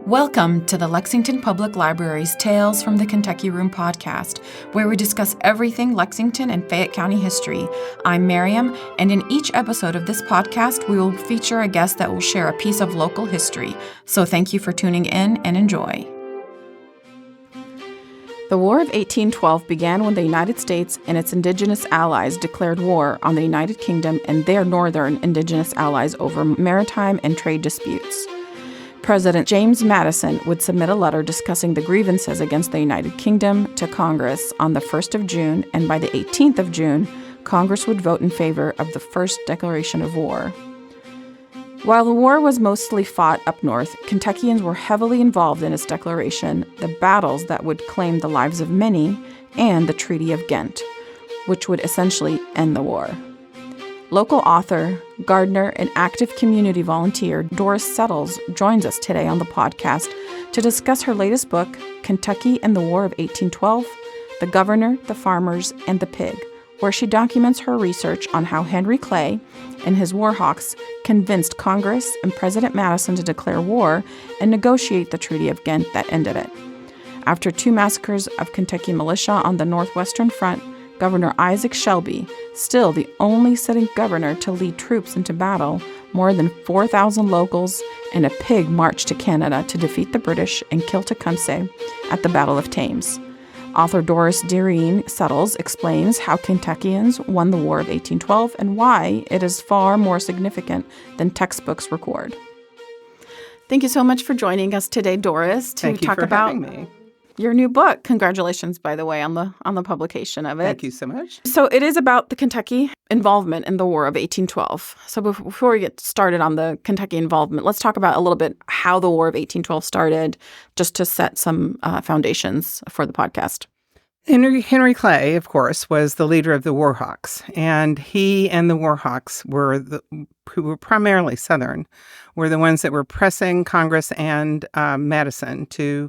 Welcome to the Lexington Public Library's Tales from the Kentucky Room podcast, where we discuss everything Lexington and Fayette County history. I'm Miriam, and in each episode of this podcast, we will feature a guest that will share a piece of local history. So thank you for tuning in and enjoy. The War of 1812 began when the United States and its indigenous allies declared war on the United Kingdom and their northern indigenous allies over maritime and trade disputes. President James Madison would submit a letter discussing the grievances against the United Kingdom to Congress on the 1st of June, and by the 18th of June, Congress would vote in favor of the first declaration of war. While the war was mostly fought up north, Kentuckians were heavily involved in its declaration, the battles that would claim the lives of many, and the Treaty of Ghent, which would essentially end the war. Local author, gardener, and active community volunteer Doris Sett joins us today on the podcast to discuss her latest book, Kentucky and the War of 1812, The Governor, the Farmers, and the Pig, where she documents her research on how Henry Clay and his war hawks convinced Congress and President Madison to declare war and negotiate the Treaty of Ghent that ended it. After two massacres of Kentucky militia on the northwestern front, Governor Isaac Shelby, still the only sitting governor to lead troops into battle, more than 4,000 locals and a pig marched to Canada to defeat the British and kill Tecumseh at the Battle of Thames. Author Doris Settles explains how Kentuckians won the War of 1812 and why it is far more significant than textbooks record. Thank you so much for joining us today, Doris, to talk about having me. Your new book. Congratulations, by the way, on the publication of it. Thank you so much. So it is about the Kentucky involvement in the War of 1812. So before we get started on the Kentucky involvement, let's talk about a little bit how the War of 1812 started, just to set some foundations for the podcast. Henry Clay, of course, was the leader of the Warhawks, and he and the Warhawks who were primarily Southern, were the ones that were pressing Congress and Madison to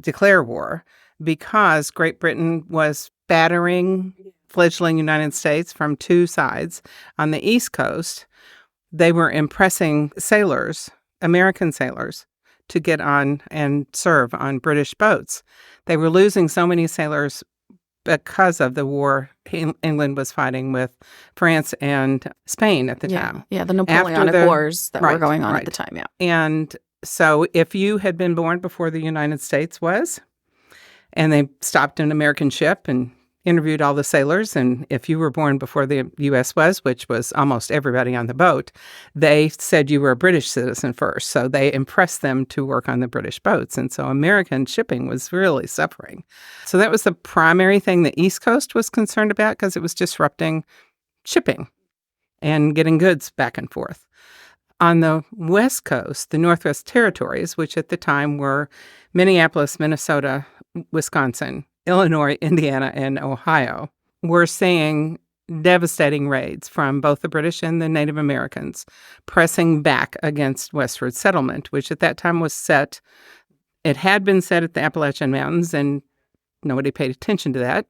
declare war because Great Britain was battering fledgling United States from two sides. On the East Coast, they were impressing sailors, American sailors, to get on and serve on British boats. They were losing so many sailors because of the war England was fighting with France and Spain at the time. Yeah, the Napoleonic Wars that were going on at the time, yeah. And so if you had been born before the United States was, and they stopped an American ship and interviewed all the sailors, and if you were born before the U.S. was, which was almost everybody on the boat, they said you were a British citizen first. So they impressed them to work on the British boats. And so American shipping was really suffering. So that was the primary thing the East Coast was concerned about because it was disrupting shipping and getting goods back and forth. On the West Coast, the Northwest Territories, which at the time were Minneapolis, Minnesota, Wisconsin, Illinois, Indiana, and Ohio, were seeing devastating raids from both the British and the Native Americans, pressing back against westward settlement, which at that time was set. It had been set at the Appalachian Mountains, and nobody paid attention to that.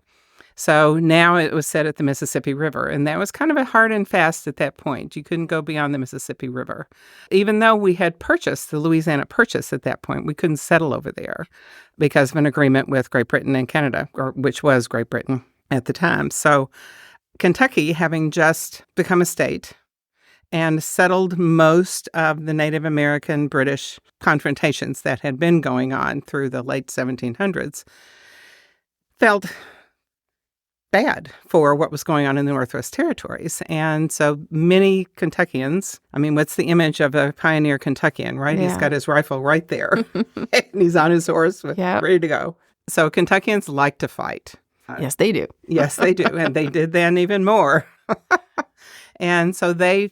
So now it was set at the Mississippi River, and that was kind of a hard and fast at that point. You couldn't go beyond the Mississippi River. Even though we had purchased the Louisiana Purchase at that point, we couldn't settle over there because of an agreement with Great Britain and Canada, which was Great Britain at the time. So Kentucky, having just become a state and settled most of the Native American British confrontations that had been going on through the late 1700s, felt bad for what was going on in the Northwest Territories. And so many Kentuckians, I mean, what's the image of a pioneer Kentuckian, right? Yeah. He's got his rifle right there, and he's on his horse, ready to go. So Kentuckians like to fight. Yes, they do. Yes, they do. And they did then even more. And so they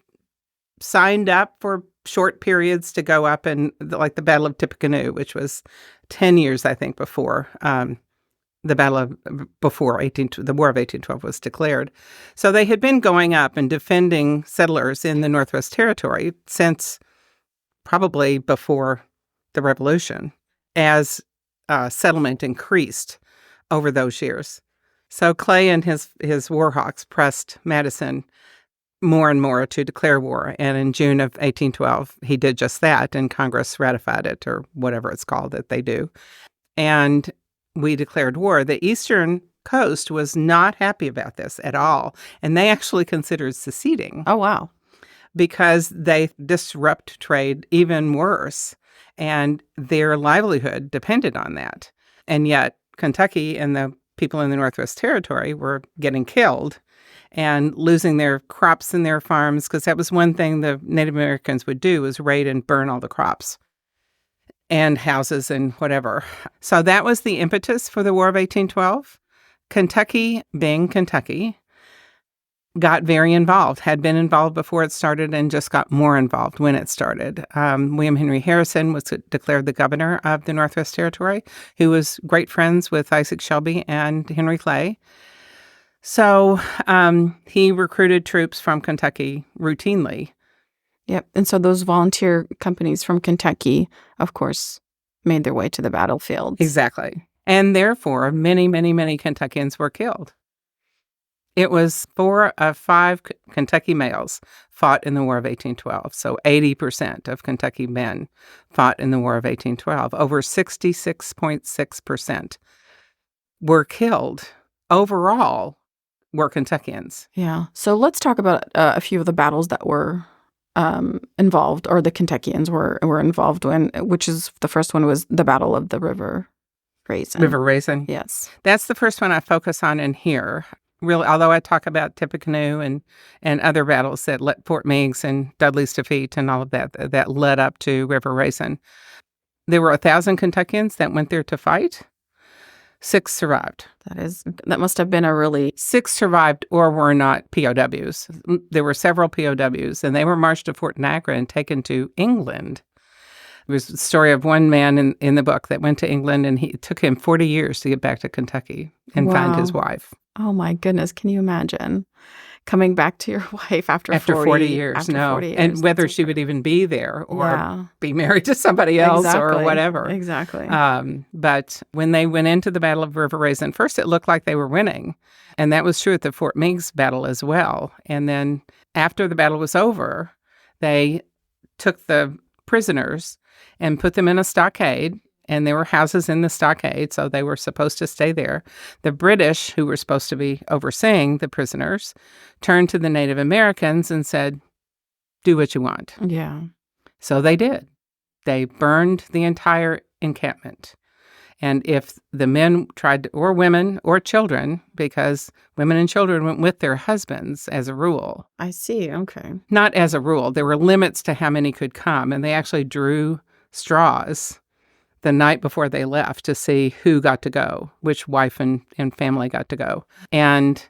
signed up for short periods to go up and like the Battle of Tippecanoe, which was 10 years, I think, before the War of 1812 was declared. So they had been going up and defending settlers in the Northwest Territory since probably before the Revolution as settlement increased over those years. So Clay and his Warhawks pressed Madison more and more to declare war. And in June of 1812, he did just that, and Congress ratified it, or whatever it's called that they do. And we declared war. The eastern coast was not happy about this at all, and they actually considered seceding. Oh, wow. Because they disrupt trade even worse, and their livelihood depended on that. And yet Kentucky and the people in the Northwest Territory were getting killed and losing their crops and their farms, because that was one thing the Native Americans would do, was raid and burn all the crops and houses and whatever. So that was the impetus for the War of 1812. Kentucky, being Kentucky, got very involved, had been involved before it started, and just got more involved when it started. William Henry Harrison was declared the governor of the Northwest Territory, who was great friends with Isaac Shelby and Henry Clay. So he recruited troops from Kentucky routinely. Yep. And so those volunteer companies from Kentucky, of course, made their way to the battlefields. Exactly. And therefore, many, many, many Kentuckians were killed. It was 4 of 5 Kentucky males fought in the War of 1812. So 80% of Kentucky men fought in the War of 1812. Over 66.6% were killed. Overall, were Kentuckians. Yeah. So let's talk about a few of the battles that were involved, or the Kentuckians were involved in, which is the first one was the Battle of the River Raisin. River Raisin. Yes. That's the first one I focus on in here. Really, although I talk about Tippecanoe and other battles that led Fort Meigs and Dudley's defeat and all of that led up to River Raisin. There were 1,000 Kentuckians that went there to fight. 6 survived. That must have been a really... 6 survived or were not POWs. There were several POWs, and they were marched to Fort Niagara and taken to England. There was the story of one man in the book that went to England, and it took him 40 years to get back to Kentucky and find his wife. Oh, my goodness. Can you imagine coming back to your wife after 40 years? After no. 40 years. And whether she would even be there or be married to somebody else or whatever. Exactly. But when they went into the Battle of River Raisin, first it looked like they were winning. And that was true at the Fort Meigs battle as well. And then after the battle was over, they took the prisoners and put them in a stockade. And there were houses in the stockade, so they were supposed to stay there. The British, who were supposed to be overseeing the prisoners, turned to the Native Americans and said, do what you want. Yeah. So they did. They burned the entire encampment. And if the men tried to, or women or children, because women and children went with their husbands as a rule. I see. Okay. Not as a rule. There were limits to how many could come, and they actually drew straws the night before they left to see who got to go, which wife and family got to go. And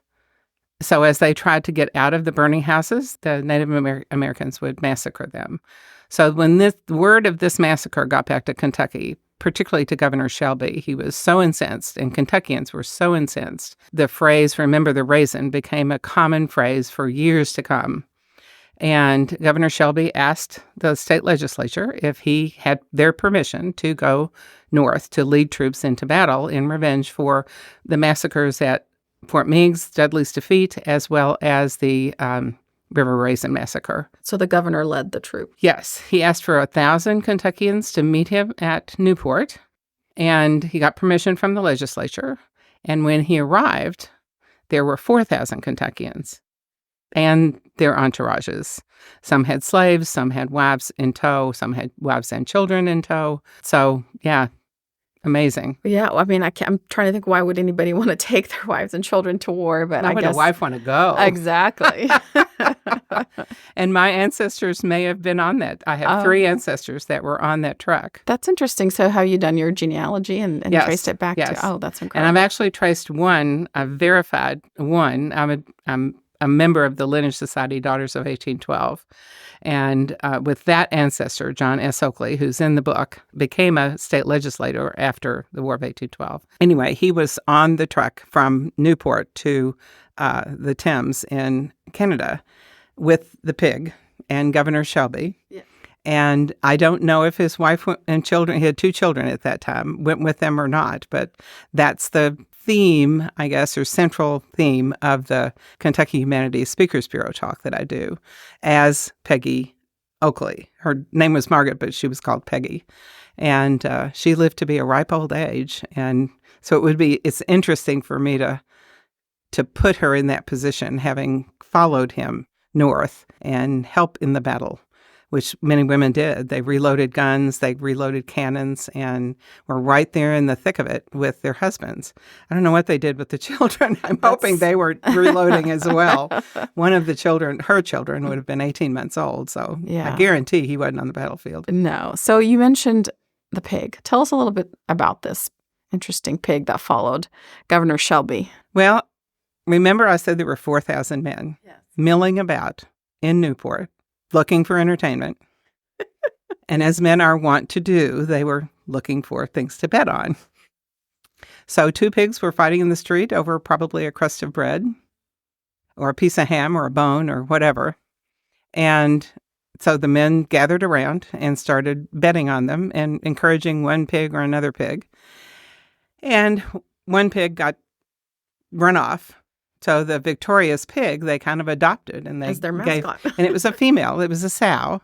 so as they tried to get out of the burning houses, the Native Americans would massacre them. So when the word of this massacre got back to Kentucky, particularly to Governor Shelby, he was so incensed, and Kentuckians were so incensed. The phrase, remember the raisin, became a common phrase for years to come. And Governor Shelby asked the state legislature if he had their permission to go north to lead troops into battle in revenge for the massacres at Fort Meigs, Dudley's defeat, as well as the River Raisin massacre. So the governor led the troop. Yes. He asked for 1,000 Kentuckians to meet him at Newport, and he got permission from the legislature. And when he arrived, there were 4,000 Kentuckians and their entourages. Some had slaves, some had wives in tow, some had wives and children in tow. So, yeah, amazing. Yeah, I mean, I'm trying to think, why would anybody want to take their wives and children to war? But why I would guess a wife want to go? Exactly. And my ancestors may have been on that. I have 3 ancestors that were on that truck. That's interesting. So have you done your genealogy and yes, traced it back to? Oh, that's incredible. And I've actually traced one, I've verified one. I'm a member of the Lineage Society Daughters of 1812. And with that ancestor, John S. Oakley, who's in the book, became a state legislator after the War of 1812. Anyway, he was on the truck from Newport to the Thames in Canada with the pig and Governor Shelby. Yeah. And I don't know if his wife and children, he had 2 children at that time, went with them or not. But that's the theme, I guess, or central theme of the Kentucky Humanities Speakers Bureau talk that I do as Peggy Oakley. Her name was Margaret, but she was called Peggy. And she lived to be a ripe old age. And so it's interesting for me to put her in that position, having followed him north and help in the battle, which many women did. They reloaded guns, they reloaded cannons, and were right there in the thick of it with their husbands. I don't know what they did with the children. I'm hoping they were reloading as well. One of the children, her children, would have been 18 months old, so I guarantee he wasn't on the battlefield. No. So you mentioned the pig. Tell us a little bit about this interesting pig that followed Governor Shelby. Well, remember I said there were 4,000 men milling about in Newport, looking for entertainment. And as men are wont to do, they were looking for things to bet on. So 2 pigs were fighting in the street over probably a crust of bread or a piece of ham or a bone or whatever. And so the men gathered around and started betting on them and encouraging one pig or another pig. And one pig got run off. So the victorious pig, they kind of adopted. And they as their mascot. And it was a female. It was a sow.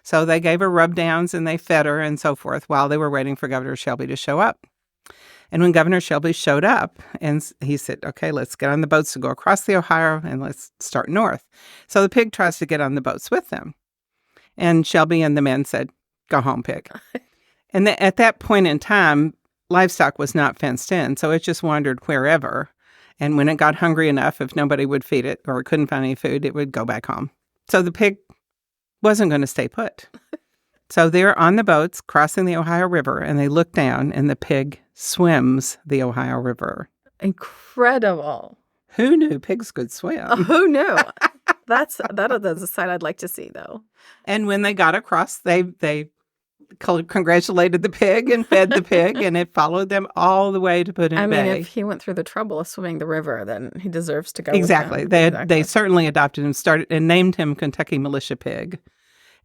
So they gave her rub downs and they fed her and so forth while they were waiting for Governor Shelby to show up. And when Governor Shelby showed up, and he said, okay, let's get on the boats to go across the Ohio and let's start north. So the pig tries to get on the boats with them. And Shelby and the men said, go home, pig. And at that point in time, livestock was not fenced in, so it just wandered wherever. And when it got hungry enough, if nobody would feed it or it couldn't find any food, it would go back home. So the pig wasn't going to stay put. So they're on the boats crossing the Ohio River, and they look down, and the pig swims the Ohio River. Incredible. Who knew pigs could swim? Who knew? That's a sight I'd like to see, though. And when they got across, they congratulated the pig and fed the pig, and it followed them all the way to Put-in-Bay. I mean, if he went through the trouble of swimming the river, then he deserves to go. Exactly. They certainly adopted him, and named him Kentucky Militia Pig.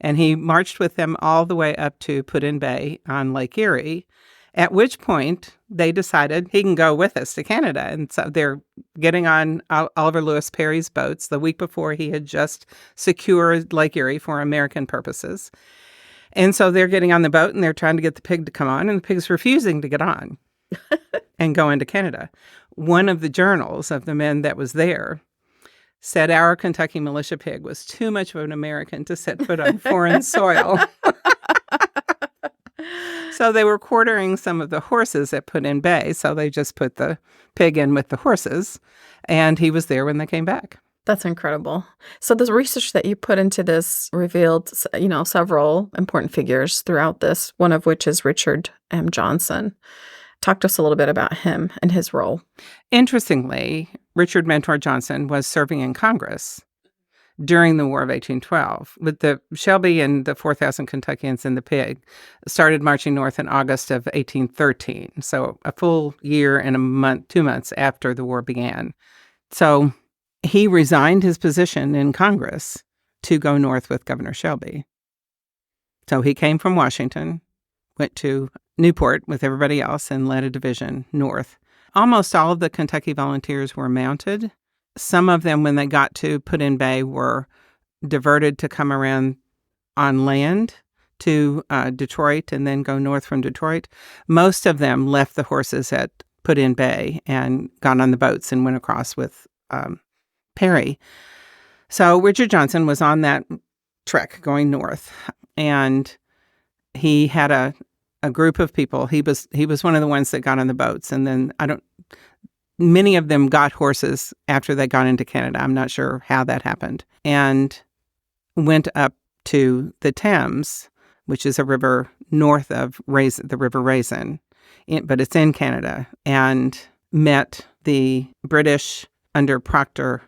And he marched with them all the way up to Put-in-Bay on Lake Erie, at which point they decided he can go with us to Canada. And so they're getting on Oliver Lewis Perry's boats. The week before, he had just secured Lake Erie for American purposes. And so they're getting on the boat, and they're trying to get the pig to come on, and the pig's refusing to get on and go into Canada. One of the journals of the men that was there said our Kentucky Militia Pig was too much of an American to set foot on foreign soil. So they were quartering some of the horses at Put-in-Bay, so they just put the pig in with the horses, and he was there when they came back. That's incredible. So the research that you put into this revealed, several important figures throughout this, one of which is Richard M. Johnson. Talk to us a little bit about him and his role. Interestingly, Richard Mentor Johnson was serving in Congress during the War of 1812. With the Shelby and the 4,000 Kentuckians and the pig started marching north in August of 1813. So a full year and a month, 2 months after the war began. So he resigned his position in Congress to go north with Governor Shelby. So he came from Washington, went to Newport with everybody else, and led a division north. Almost all of the Kentucky volunteers were mounted. Some of them, when they got to Put-in-Bay, were diverted to come around on land to Detroit and then go north from Detroit. Most of them left the horses at Put-in-Bay and got on the boats and went across with Perry. So Richard Johnson was on that trek going north, and he had a group of people. He was one of the ones that got on the boats, and then many of them got horses after they got into Canada. I'm not sure how that happened, and went up to the Thames, which is a river north of the River Raisin, but it's in Canada, and met the British under Proctor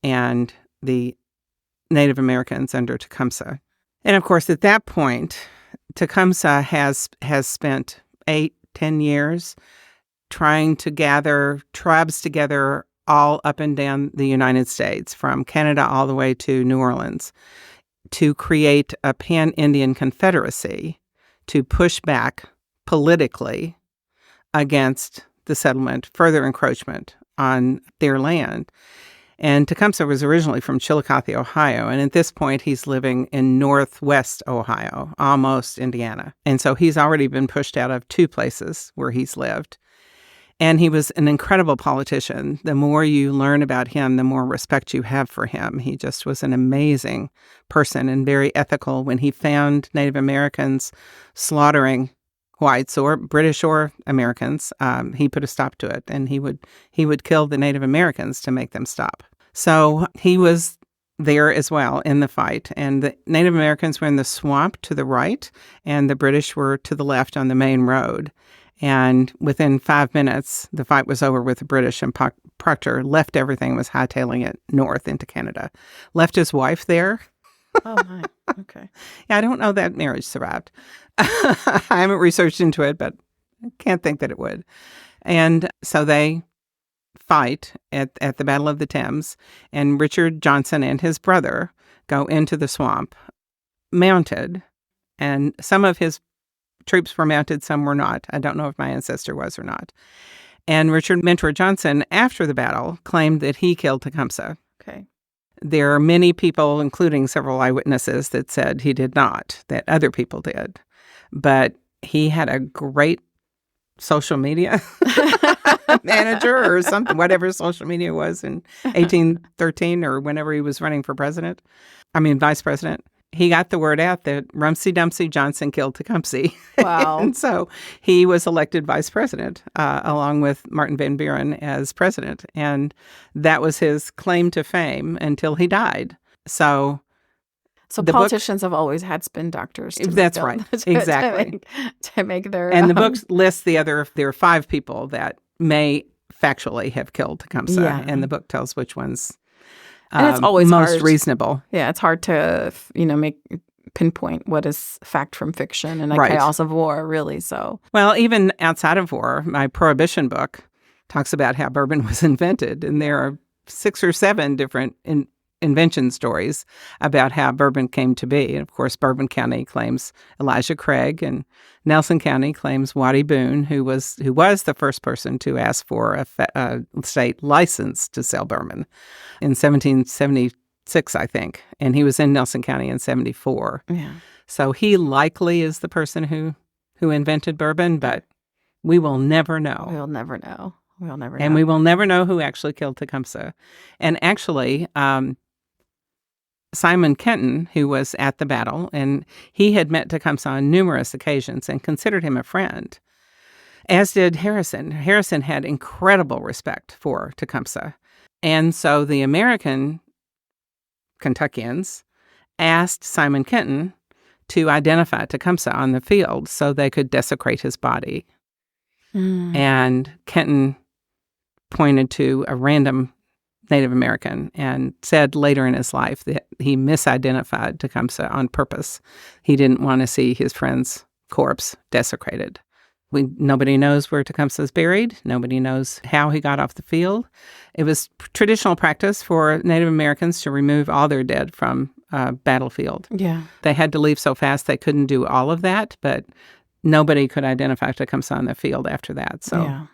and the Native Americans under Tecumseh. And of course, at that point, Tecumseh has spent 8-10 years trying to gather tribes together all up and down the United States, from Canada all the way to New Orleans, to create a pan-Indian confederacy to push back politically against the settlement, further encroachment on their land. And Tecumseh was originally from Chillicothe, Ohio, and at this point he's living in northwest Ohio, almost Indiana. And so he's already been pushed out of 2 places where he's lived. And he was an incredible politician. The more you learn about him, the more respect you have for him. He just was an amazing person and very ethical. When he found Native Americans slaughtering whites or British or Americans, he put a stop to it, and he would kill the Native Americans to make them stop. So he was there as well in the fight, and the Native Americans were in the swamp to the right, and the British were to the left on the main road. And within 5 minutes, the fight was over with the British, and Proctor left everything, was hightailing it north into Canada. Left his wife there. Oh, my. Okay. Yeah, I don't know that marriage survived. I haven't researched into it, but I can't think that it would. And so they fight at the Battle of the Thames, and Richard Johnson and his brother go into the swamp mounted, and some of his troops were mounted, some were not. I don't know if my ancestor was or not. And Richard Mentor Johnson, after the battle, claimed that he killed Tecumseh. Okay. There are many people, including several eyewitnesses, that said he did not, that other people did. But he had a great social media manager or something, whatever social media was in 1813 or whenever he was running for vice president. He got the word out that Rumsey Dumpsey Johnson killed Tecumseh. Wow. And so he was elected vice president along with Martin Van Buren as president. And that was his claim to fame until he died. So politicians have always had spin doctors. That's right. Exactly. To make their... And the book lists there are 5 people that may factually have killed Tecumseh. Yeah. And the book tells which ones and it's always most hard. Reasonable. Yeah, it's hard to, pinpoint what is fact from fiction in a Right. chaos of war, really. So, well, even outside of war, my Prohibition book talks about how bourbon was invented, and there are 6 or 7 different invention stories about how bourbon came to be. And of course, Bourbon County claims Elijah Craig, and Nelson County claims Waddy Boone, who was the first person to ask for a state license to sell bourbon in 1776, I think. And he was in Nelson County in 74. yeah. So he likely is the person who invented bourbon, but we will never know. We'll never know. And we will never know who actually killed Tecumseh. And actually, Simon Kenton, who was at the battle, and he had met Tecumseh on numerous occasions and considered him a friend, as did Harrison. Harrison had incredible respect for Tecumseh. And so the American Kentuckians asked Simon Kenton to identify Tecumseh on the field so they could desecrate his body. Mm. And Kenton pointed to a random Native American and said later in his life that he misidentified Tecumseh on purpose. He didn't want to see his friend's corpse desecrated. Nobody knows where Tecumseh is buried. Nobody knows how he got off the field. It was traditional practice for Native Americans to remove all their dead from a battlefield. Yeah. They had to leave so fast they couldn't do all of that, but nobody could identify Tecumseh on the field after that. So. Yeah.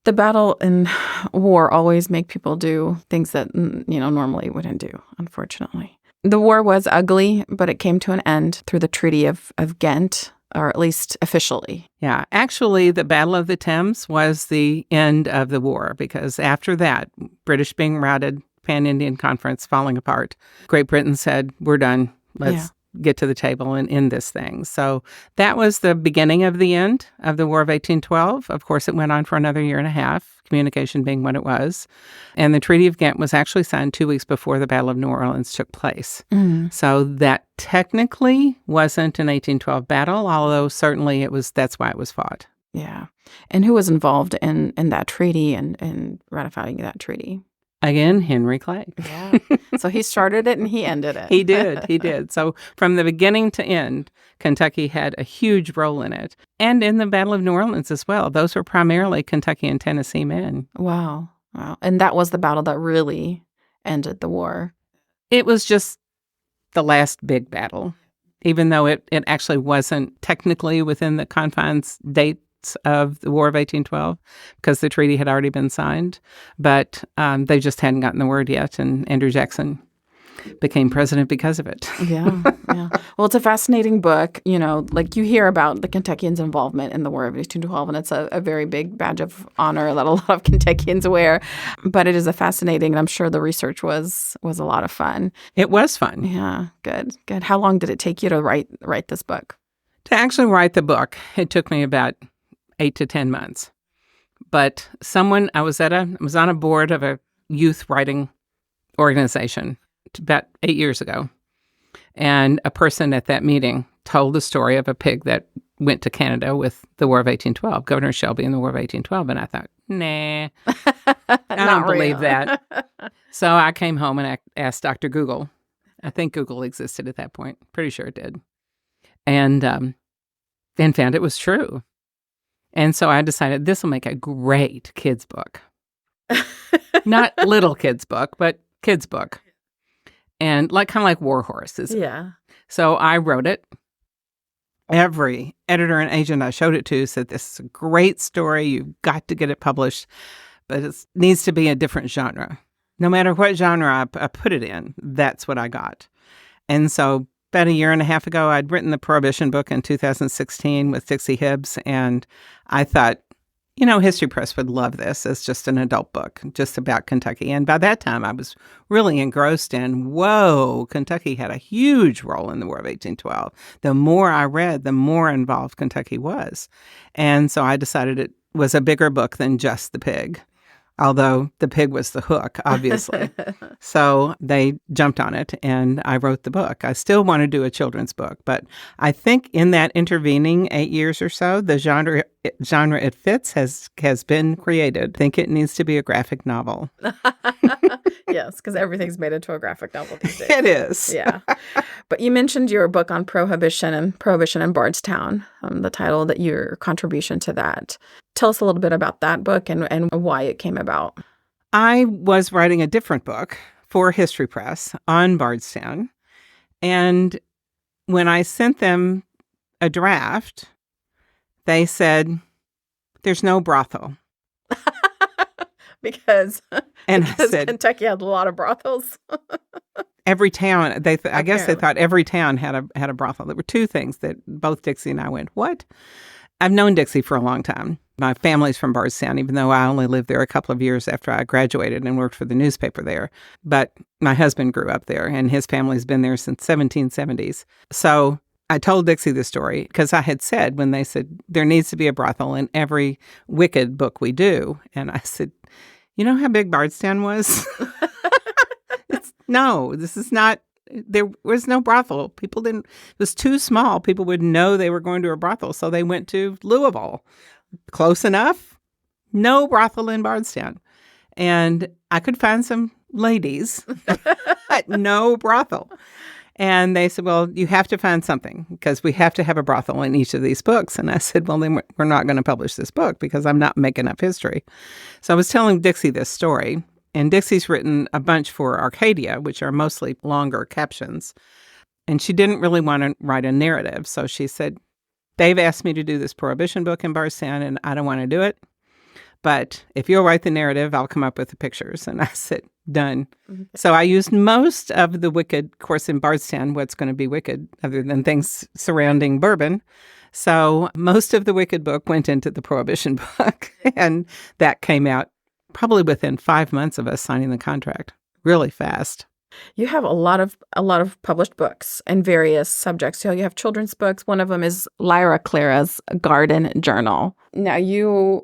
The battle and war always make people do things that, normally wouldn't do, unfortunately. The war was ugly, but it came to an end through the Treaty of Ghent, or at least officially. Yeah. Actually, the Battle of the Thames was the end of the war, because after that, British being routed, Pan-Indian Conference falling apart, Great Britain said, we're done. Let's get to the table and end this thing. So that was the beginning of the end of the War of 1812. Of course, it went on for another year and a half, communication being what it was. And the Treaty of Ghent was actually signed 2 weeks before the Battle of New Orleans took place. Mm. So that technically wasn't an 1812 battle, although certainly that's why it was fought. Yeah. And who was involved in that treaty and ratifying that treaty? Again, Henry Clay. Yeah. So he started it and he ended it. He did. So from the beginning to end, Kentucky had a huge role in it. And in the Battle of New Orleans as well. Those were primarily Kentucky and Tennessee men. Wow. And that was the battle that really ended the war. It was just the last big battle, even though it actually wasn't technically within the confines dates of the War of 1812 because the treaty had already been signed. But they just hadn't gotten the word yet, and Andrew Jackson became president because of it. Yeah. Well, it's a fascinating book. Like you hear about the Kentuckians' involvement in the War of 1812, and it's a very big badge of honor that a lot of Kentuckians wear. But it is a fascinating, and I'm sure the research was a lot of fun. It was fun. Yeah, good. How long did it take you to write this book? To actually write the book, it took me about 8 to 10 months. But I was on a board of a youth writing organization about 8 years ago. And a person at that meeting told the story of a pig that went to Canada with the War of 1812, Governor Shelby in the War of 1812. And I thought, nah, I don't believe that. So I came home and I asked Dr. Google. I think Google existed at that point. Pretty sure it did. And found it was true. And so I decided this will make a great kids book. Not little kids book, but kids book. And kind of like War Horses. Yeah. So I wrote it. Every editor and agent I showed it to said, this is a great story. You've got to get it published. But it needs to be a different genre. No matter what genre I put it in, that's what I got. And so about a year and a half ago, I'd written the Prohibition book in 2016 with Dixie Hibbs. And I thought, History Press would love this as just an adult book, just about Kentucky. And by that time, I was really engrossed in, Kentucky had a huge role in the War of 1812. The more I read, the more involved Kentucky was. And so I decided it was a bigger book than just the pig, although the pig was the hook, obviously. So they jumped on it, and I wrote the book. I still want to do a children's book, but I think in that intervening 8 years or so, the genre it fits has been created. I think it needs to be a graphic novel. Yes, because everything's made into a graphic novel these days. It is. Yeah. But you mentioned your book on Prohibition in Bardstown, the title that your contribution to that. Tell us a little bit about that book and why it came about. I was writing a different book for History Press on Bardstown. And when I sent them a draft, they said, there's no brothel. Because I said, Kentucky had a lot of brothels. Every town, I guess they thought every town had a brothel. There were two things that both Dixie and I went, what? I've known Dixie for a long time. My family's from Bardstown, even though I only lived there a couple of years after I graduated and worked for the newspaper there. But my husband grew up there, and his family's been there since 1770s. So I told Dixie the story because I had said, when they said, there needs to be a brothel in every Wicked book we do. And I said, you know how big Bardstown was? No, this is not. There was no brothel. People didn't. It was too small. People would know they were going to a brothel, so they went to Louisville. Close enough. No brothel in Bardstown. And I could find some ladies, but no brothel. And they said, well, you have to find something because we have to have a brothel in each of these books. And I said, well, then we're not going to publish this book because I'm not making up history. So I was telling Dixie this story. And Dixie's written a bunch for Arcadia, which are mostly longer captions. And she didn't really want to write a narrative. So she said, they've asked me to do this Prohibition book in Bardstown, and I don't want to do it. But if you'll write the narrative, I'll come up with the pictures. And I said, done. Mm-hmm. So I used most of the Wicked course in Bardstown, what's going to be Wicked, other than things surrounding bourbon. So most of the Wicked book went into the Prohibition book. And that came out probably within 5 months of us signing the contract, really fast. You have a lot of published books and various subjects. So you have children's books. One of them is Lyra Clara's Garden Journal. Now you,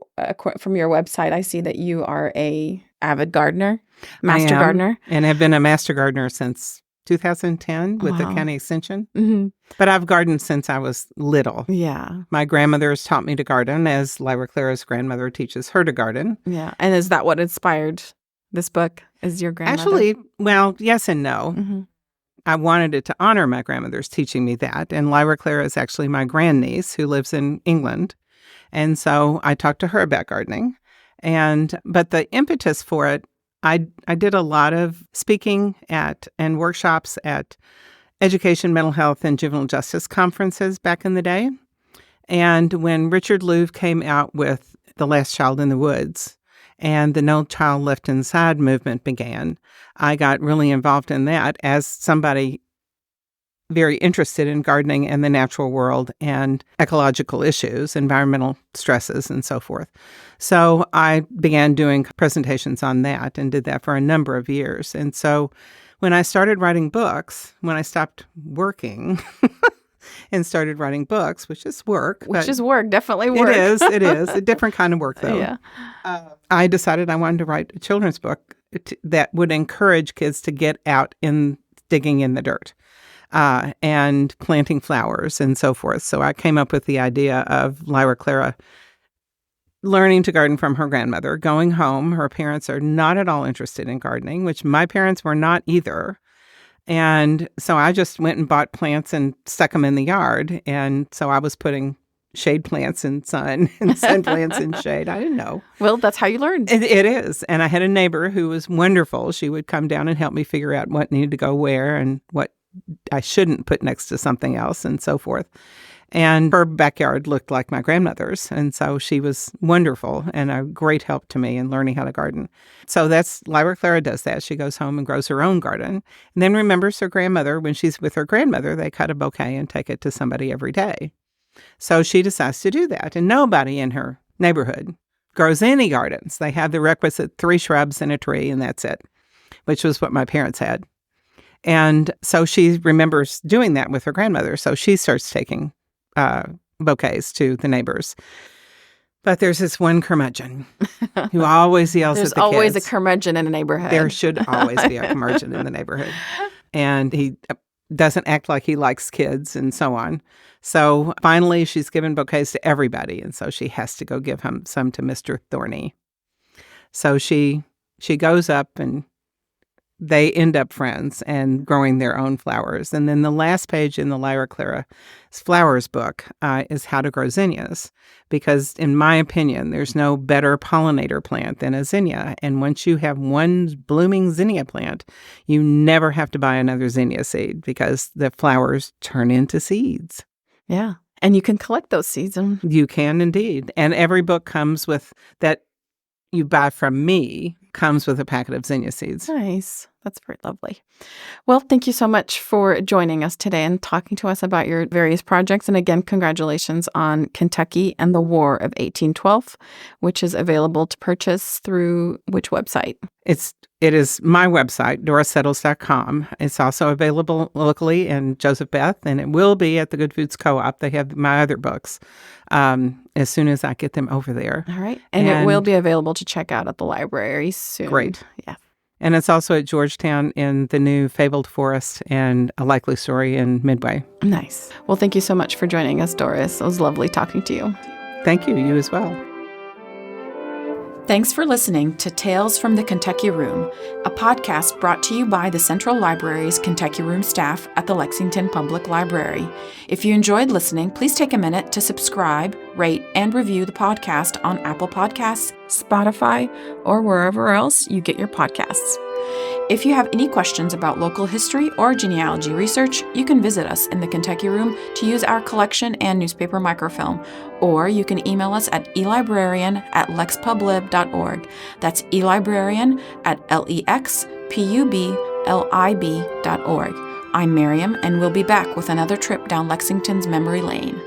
from your website, I see that you are a avid gardener, master gardener. And have been a master gardener since 2010 with the county extension. Mm-hmm. But I've gardened since I was little. Yeah. My grandmother has taught me to garden, as Lyra Clara's grandmother teaches her to garden. Yeah. And is that what inspired this book? Is your grandmother? Actually, well, yes and no. Mm-hmm. I wanted it to honor my grandmother's teaching me that. And Lyra Clara is actually my grandniece who lives in England. And so I talked to her about gardening. But the impetus for it, I did a lot of speaking at and workshops at education, mental health, and juvenile justice conferences back in the day. And when Richard Louv came out with The Last Child in the Woods and the No Child Left Inside movement began, I got really involved in that as somebody very interested in gardening and the natural world and ecological issues, environmental stresses, and so forth. So I began doing presentations on that and did that for a number of years. And so when I started writing books, when I stopped working and started writing books, which is work. Which is work, definitely work. It is. A different kind of work, though. Yeah. I decided I wanted to write a children's book that would encourage kids to get out in digging in the dirt. And planting flowers and so forth. So I came up with the idea of Lyra Clara learning to garden from her grandmother, going home. Her parents are not at all interested in gardening, which my parents were not either. And so I just went and bought plants and stuck them in the yard. And so I was putting shade plants in sun and sun plants in shade. I didn't know. Well, that's how you learned. It is. And I had a neighbor who was wonderful. She would come down and help me figure out what needed to go where and what I shouldn't put next to something else and so forth. And her backyard looked like my grandmother's. And so she was wonderful and a great help to me in learning how to garden. So that's Lyra Clara does that. She goes home and grows her own garden and then remembers her grandmother. When she's with her grandmother, they cut a bouquet and take it to somebody every day. So she decides to do that. And nobody in her neighborhood grows any gardens. They have the requisite 3 shrubs and a tree, and that's it, which was what my parents had. And so she remembers doing that with her grandmother. So she starts taking bouquets to the neighbors. But there's this one curmudgeon who always yells at the kids. There's always a curmudgeon in a neighborhood. There should always be a curmudgeon in the neighborhood. And he doesn't act like he likes kids and so on. So finally, she's given bouquets to everybody. And so she has to go give some to Mr. Thorny. So she goes up and they end up friends and growing their own flowers. And then the last page in the Lyra Clara's flowers book is how to grow zinnias. Because in my opinion, there's no better pollinator plant than a zinnia. And once you have one blooming zinnia plant, you never have to buy another zinnia seed because the flowers turn into seeds. Yeah. And you can collect those seeds. You can indeed. And every book comes with that you buy from me comes with a packet of zinnia seeds. Nice. That's very lovely. Well, thank you so much for joining us today and talking to us about your various projects. And again, congratulations on Kentucky and the War of 1812, which is available to purchase through which website? It is my website, dorissettles.com. It's also available locally in Joseph Beth, and it will be at the Good Foods Co-op. They have my other books as soon as I get them over there. All right. And it will be available to check out at the library soon. Great. Yeah. And it's also at Georgetown in the new Fabled Forest and A Likely Story in Midway. Nice. Well, thank you so much for joining us, Doris. It was lovely talking to you. Thank you. You as well. Thanks for listening to Tales from the Kentucky Room, a podcast brought to you by the Central Library's Kentucky Room staff at the Lexington Public Library. If you enjoyed listening, please take a minute to subscribe, rate, and review the podcast on Apple Podcasts, Spotify, or wherever else you get your podcasts. If you have any questions about local history or genealogy research, you can visit us in the Kentucky Room to use our collection and newspaper microfilm, or you can email us at elibrarian@lexpublib.org. That's elibrarian@lexpublib.org. I'm Miriam, and we'll be back with another trip down Lexington's memory lane.